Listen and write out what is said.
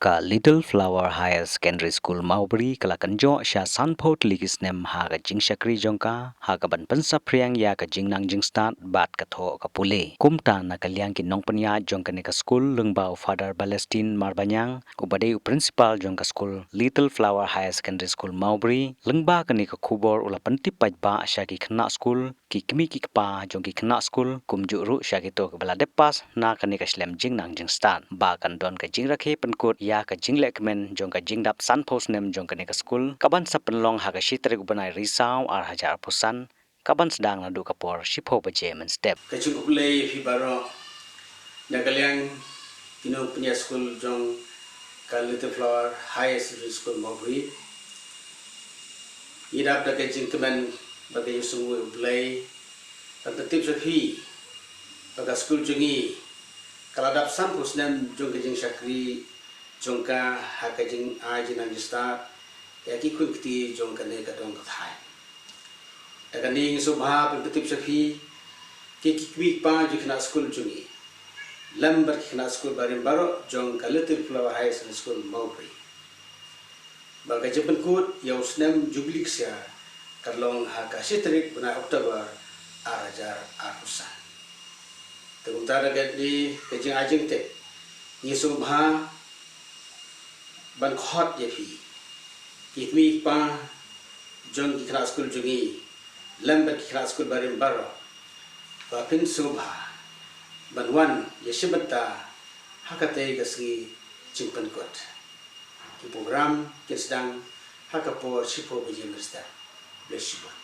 Haka Little Flower High Secondary School Mawbri kalakanjo sha sanpot ligi snem haga jingshakri jongka haga ban pansa priang ya ka jingnang jingstat bat katho kapule kumta na kalyang ki nongpanya jongka ne ka school lungbao Father Palestine Marbanyang ubade principal jongka school Little Flower High Secondary School Mawbri lungba ka ne ka khubor ula pantip pajba sha ki khna school ki kmi ki kpa jongki khna school kumjuru sha ki to ka bala depas na ka ne ka slem jingnang jingstat ba kan don ka jingrakhe pynkut iaka jingrakhe men jongka jingdap sanpot snem jongka ne ka school kaban sapenlong haga tarik ubanai risaw ar hajar pusan kaban sedang nadu kapor shipo baje men step kacung ulay fi baro nagalyang punya school jong ka Little Flower High School Mawbri idap da kacung kemen bagai sungu ulay tatip safi baga school jongi kaladap sanpot snem jong kajing syakri jongka hakajing ajinang jista yaki kuikti jong kane kadong kathai daganing subha tatip safi kikik pa jikna school jungi lambar kikna school barim baro jong ka Little Flower High School Mawbri baga pynkut yaw snem jublik sia kalong Haka tarik buna Oktober arajar arusan tengutara di kajing ajing te nisubha ban khot ye fi kikwi pa jong kikna school jungi lambar kikna school barim baro Bapin subha banwan yeshibata hakate gasgi pynkut ki program ki sedang hakapor shipo biji mersta bless you.